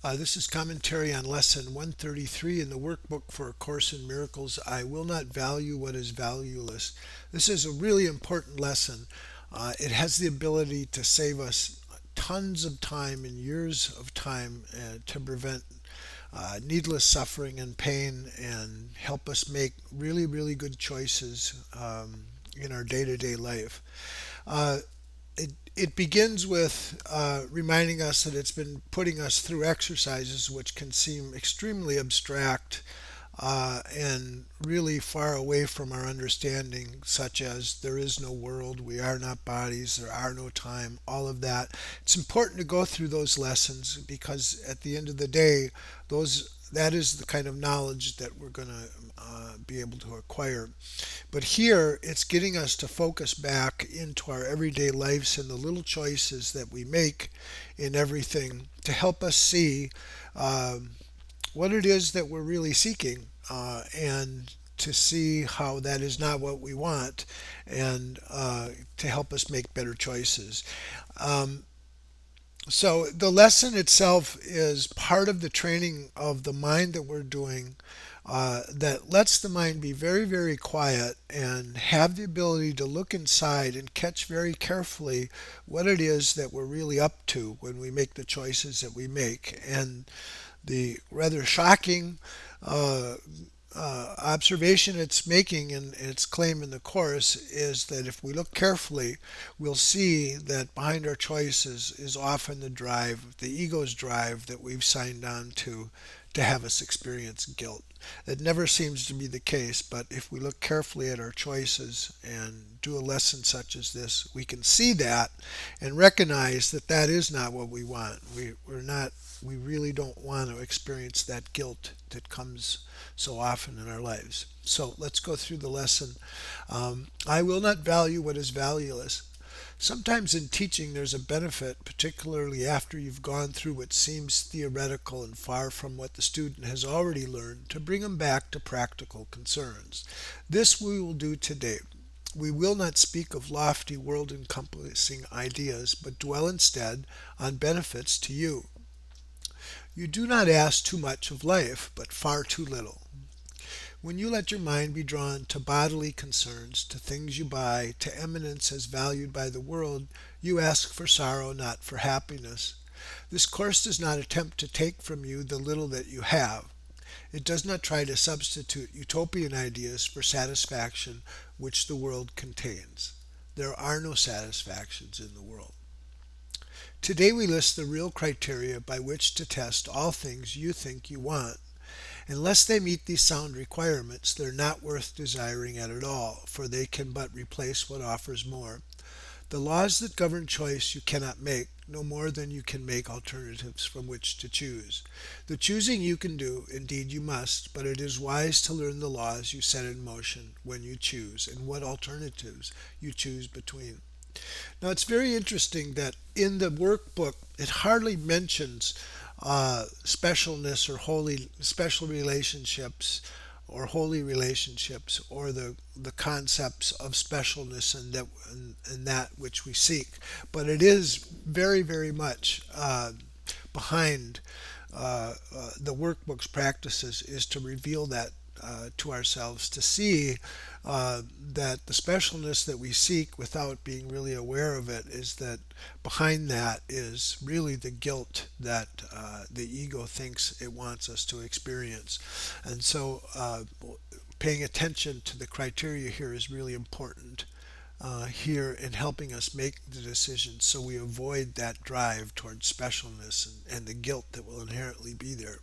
This is commentary on lesson 133 in the workbook for A Course in Miracles. I will not value what is valueless. This is a really important lesson. It has the ability to save us tons of time and years of time to prevent needless suffering and pain and help us make really, really good choices in our day to day life. Uh, it begins with reminding us that it's been putting us through exercises which can seem extremely abstract and really far away from our understanding, such as there is no world, we are not bodies, there are no time, all of that. It's important to go through those lessons because at the end of the day, that is the kind of knowledge that we're going to be able to acquire. But here, it's getting us to focus back into our everyday lives and the little choices that we make in everything to help us see what it is that we're really seeking and to see how that is not what we want and to help us make better choices. Um, so the lesson itself is part of the training of the mind that we're doing that lets the mind be very, very quiet and have the ability to look inside and catch very carefully what it is that we're really up to when we make the choices that we make. And the rather shocking uh, observation it's making in its claim in the Course is that if we look carefully, we'll see that behind our choices is often the drive, the ego's drive that we've signed on to have us experience guilt. It never seems to be the case, but if we look carefully at our choices and do a lesson such as this, we can see that and recognize that that is not what we want. We really don't want to experience that guilt that comes so often in our lives. So let's go through the lesson. I will not value what is valueless. Sometimes in teaching, there's a benefit, particularly after you've gone through what seems theoretical and far from what the student has already learned, to bring them back to practical concerns. This we will do today. We will not speak of lofty world encompassing ideas, but dwell instead on benefits to you. You do not ask too much of life, but far too little. When you let your mind be drawn to bodily concerns, to things you buy, to eminence as valued by the world, you ask for sorrow, not for happiness. This course does not attempt to take from you the little that you have. It does not try to substitute utopian ideas for satisfaction which the world contains. There are no satisfactions in the world. Today we list the real criteria by which to test all things you think you want. Unless they meet these sound requirements, they're not worth desiring at all, for they can but replace what offers more. The laws that govern choice you cannot make, no more than you can make alternatives from which to choose. The choosing you can do, indeed you must, but it is wise to learn the laws you set in motion when you choose, and what alternatives you choose between. Now, it's very interesting that in the workbook, it hardly mentions specialness or holy special relationships or holy relationships or the concepts of specialness and that which we seek. But it is very, very much behind the workbook's practices is to reveal that to ourselves, to see that the specialness that we seek without being really aware of it is that behind that is really the guilt that the ego thinks it wants us to experience. And so paying attention to the criteria here is really important here in helping us make the decision so we avoid that drive towards specialness and the guilt that will inherently be there.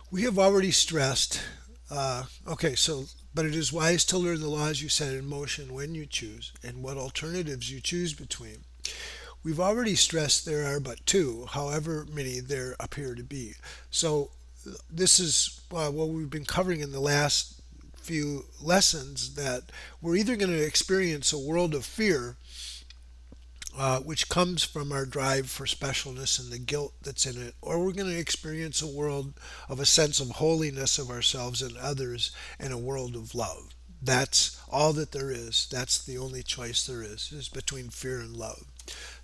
We have already stressed, but it is wise to learn the laws you set in motion when you choose and what alternatives you choose between. We've already stressed there are but two, however many there appear to be. So, this is what we've been covering in the last few lessons, that we're either going to experience a world of fear which comes from our drive for specialness and the guilt that's in it, or we're going to experience a world of a sense of holiness of ourselves and others and a world of love. That's all that there is. That's the only choice there is between fear and love.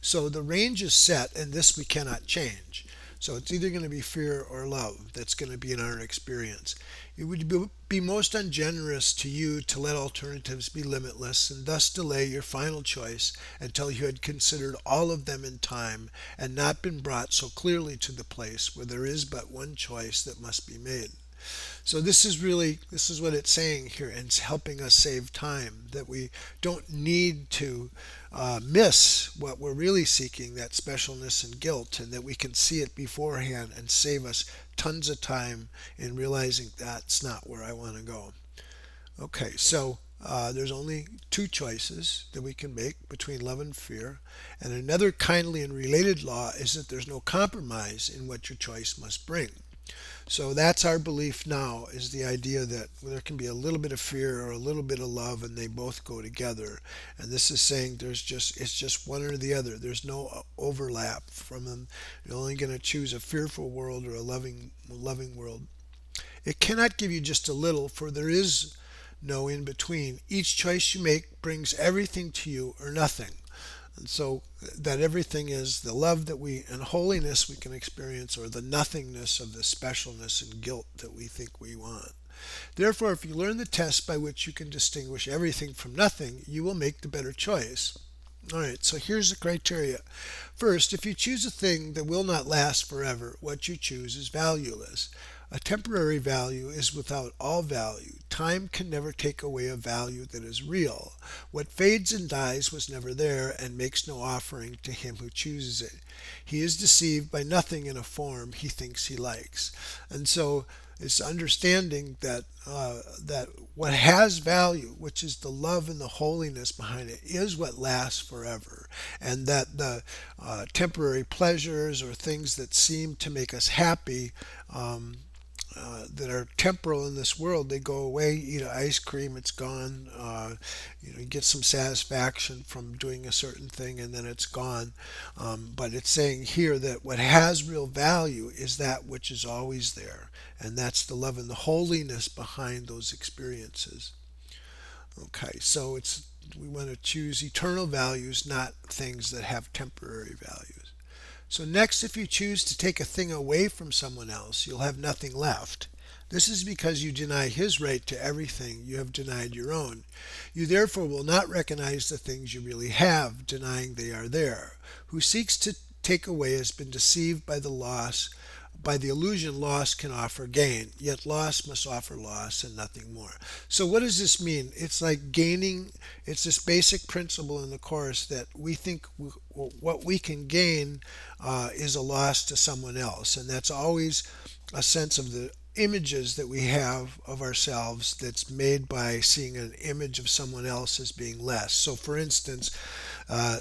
So the range is set, and this we cannot change. So it's either going to be fear or love that's going to be in our experience. It would be most ungenerous to you to let alternatives be limitless and thus delay your final choice until you had considered all of them in time and not been brought so clearly to the place where there is but one choice that must be made. So this is what it's saying here, and it's helping us save time, that we don't need to miss what we're really seeking, that specialness and guilt, and that we can see it beforehand and save us tons of time in realizing that's not where I want to go. Okay, so there's only two choices that we can make between love and fear. And another kindly and related law is that there's no compromise in what your choice must bring. So that's our belief now, is the idea that there can be a little bit of fear or a little bit of love and they both go together. And this is saying it's just one or the other. There's no overlap from them. You're only going to choose a fearful world or a loving world. It cannot give you just a little, for there is no in between. Each choice you make brings everything to you or nothing. And so that everything is the love that we and holiness we can experience, or the nothingness of the specialness and guilt that we think we want. Therefore, if you learn the test by which you can distinguish everything from nothing, you will make the better choice. All right, so here's the criteria. First, if you choose a thing that will not last forever, what you choose is valueless. A temporary value is without all value. Time can never take away a value that is real. What fades and dies was never there and makes no offering to him who chooses it. He is deceived by nothing in a form he thinks he likes. And so it's understanding that what has value, which is the love and the holiness behind it, is what lasts forever, and that the temporary pleasures or things that seem to make us happy, that are temporal in this world, they go away. You eat ice cream, it's gone. You get some satisfaction from doing a certain thing, and then it's gone. But it's saying here that what has real value is that which is always there, and that's the love and the holiness behind those experiences. Okay, so we want to choose eternal values, not things that have temporary values. So next, if you choose to take a thing away from someone else, you'll have nothing left. This is because you deny his right to everything, you have denied your own. You therefore will not recognize the things you really have, denying they are there. Who seeks to take away has been deceived by the illusion loss can offer gain, yet loss must offer loss and nothing more. So what does this mean? It's like gaining, it's this basic principle in the Course that we think what we can gain is a loss to someone else. And that's always a sense of the images that we have of ourselves that's made by seeing an image of someone else as being less. So for instance, uh,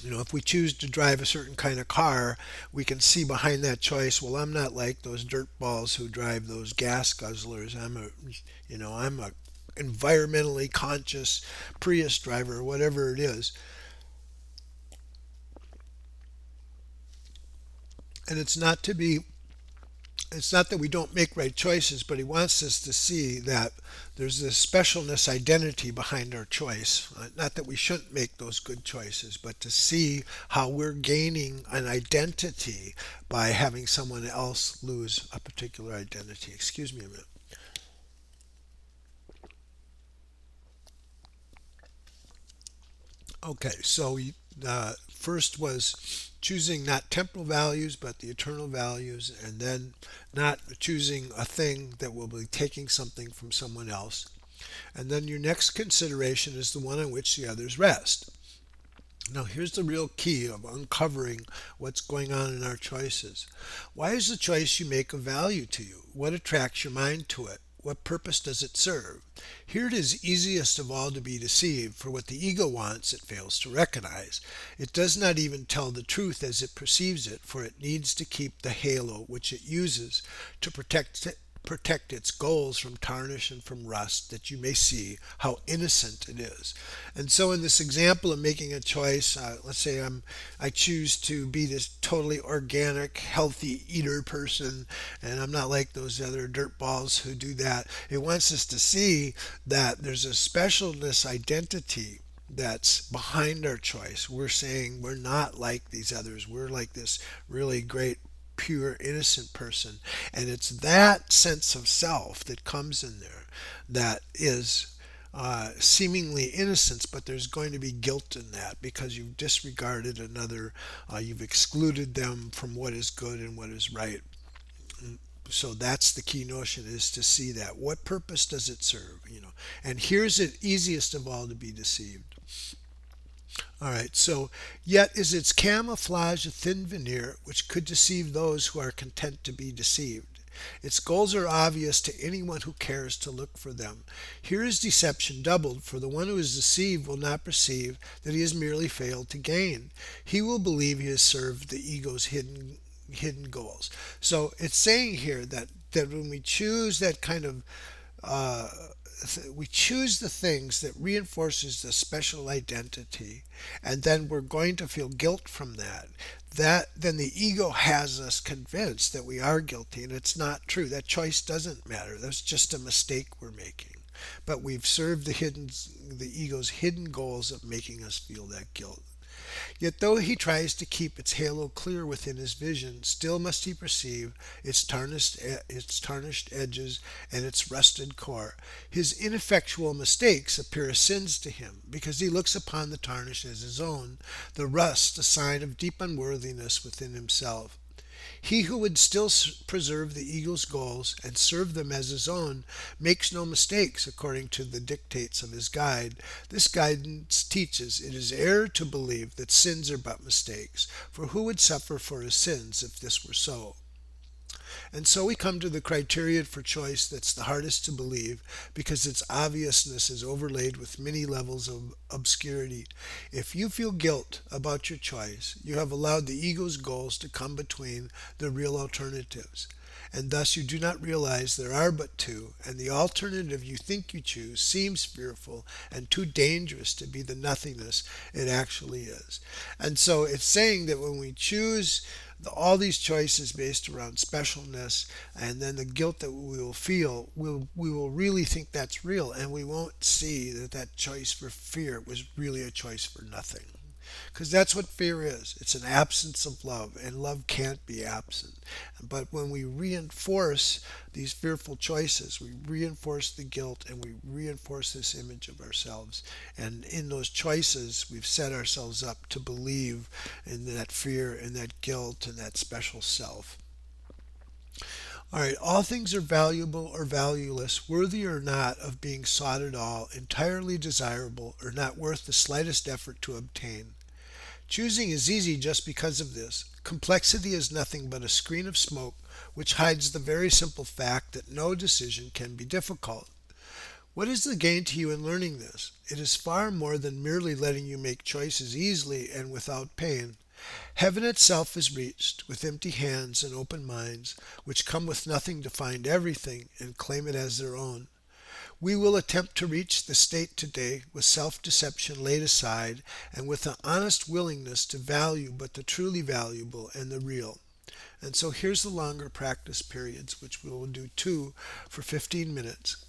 if we choose to drive a certain kind of car, we can see behind that choice, well, I'm not like those dirt balls who drive those gas guzzlers. I'm a environmentally conscious Prius driver, whatever it is. And it's not that we don't make right choices, but he wants us to see that there's this specialness identity behind our choice. Not that we shouldn't make those good choices, but to see how we're gaining an identity by having someone else lose a particular identity. Excuse me a minute. Okay, so first was choosing not temporal values but the eternal values, and then not choosing a thing that will be taking something from someone else. And then your next consideration is the one on which the others rest. Now, here's the real key of uncovering what's going on in our choices. Why is the choice you make of value to you? What attracts your mind to it? What purpose does it serve? Here it is easiest of all to be deceived, for what the ego wants it fails to recognize. It does not even tell the truth as it perceives it, for it needs to keep the halo which it uses to protect its goals from tarnish and from rust, that you may see how innocent it is. And so in this example of making a choice, let's say I choose to be this totally organic, healthy eater person, and I'm not like those other dirt balls who do that. It wants us to see that there's a specialness identity that's behind our choice. We're saying we're not like these others. We're like this really great, pure, innocent person. And it's that sense of self that comes in there that is seemingly innocence, but there's going to be guilt in that because you've disregarded another, you've excluded them from what is good and what is right. So that's the key notion, is to see that. What purpose does it serve? And here's it easiest of all to be deceived. All right, so yet is its camouflage a thin veneer which could deceive those who are content to be deceived. Its goals are obvious to anyone who cares to look for them. Here is deception doubled, for the one who is deceived will not perceive that he has merely failed to gain. He will believe he has served the ego's hidden goals. So it's saying here that when we choose that kind of uh, we choose the things that reinforces the special identity, and then we're going to feel guilt from that then the ego has us convinced that we are guilty, and it's not true. That choice doesn't matter. That's just a mistake we're making, but we've served the ego's hidden goals of making us feel that guilt. Yet though he tries to keep its halo clear within his vision, still must he perceive its tarnished edges and its rusted core. His ineffectual mistakes appear as sins to him, because he looks upon the tarnish as his own, the rust a sign of deep unworthiness within himself. He who would still preserve the ego's goals and serve them as his own makes no mistakes according to the dictates of his guide. This guidance teaches it is error to believe that sins are but mistakes, for who would suffer for his sins if this were so? And so we come to the criterion for choice that's the hardest to believe, because its obviousness is overlaid with many levels of obscurity. If you feel guilt about your choice, you have allowed the ego's goals to come between the real alternatives. And thus you do not realize there are but two, and the alternative you think you choose seems fearful and too dangerous to be the nothingness it actually is. And so it's saying that when we choose all these choices based around specialness, and then the guilt that we will feel, we will really think that's real, and we won't see that that choice for fear was really a choice for nothing. Because that's what fear is. It's an absence of love, and love can't be absent. But when we reinforce these fearful choices, we reinforce the guilt, and we reinforce this image of ourselves. And in those choices, we've set ourselves up to believe in that fear and that guilt and that special self. All right, all things are valuable or valueless, worthy or not of being sought at all, entirely desirable, or not worth the slightest effort to obtain. Choosing is easy just because of this. Complexity is nothing but a screen of smoke which hides the very simple fact that no decision can be difficult. What is the gain to you in learning this? It is far more than merely letting you make choices easily and without pain. Heaven itself is reached, with empty hands and open minds, which come with nothing to find everything and claim it as their own. We will attempt to reach the state today with self-deception laid aside, and with an honest willingness to value but the truly valuable and the real. And so here's the longer practice periods, which we will do two for 15 minutes.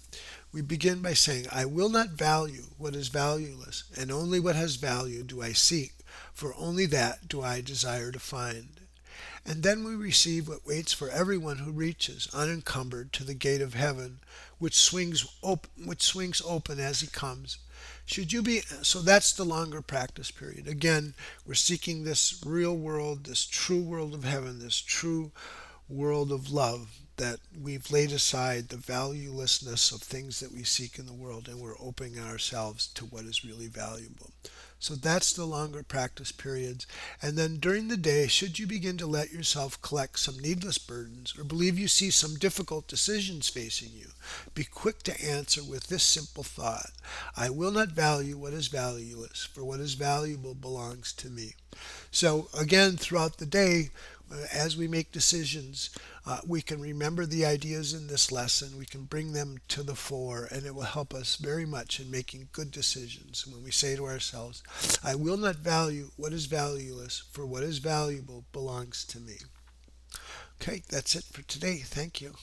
We begin by saying, I will not value what is valueless, and only what has value do I seek, for only that do I desire to find. And then we receive what waits for everyone who reaches, unencumbered, to the gate of heaven, which swings open as he comes. So that's the longer practice period. Again, we're seeking this real world, this true world of heaven, this true world of love, that we've laid aside the valuelessness of things that we seek in the world, and we're opening ourselves to what is really valuable. So that's the longer practice periods. And then during the day, should you begin to let yourself collect some needless burdens, or believe you see some difficult decisions facing you, be quick to answer with this simple thought: I will not value what is valueless, for what is valuable belongs to me. So again, throughout the day, as we make decisions, we can remember the ideas in this lesson. We can bring them to the fore, and it will help us very much in making good decisions. When we say to ourselves, I will not value what is valueless, for what is valuable belongs to me. Okay, that's it for today. Thank you.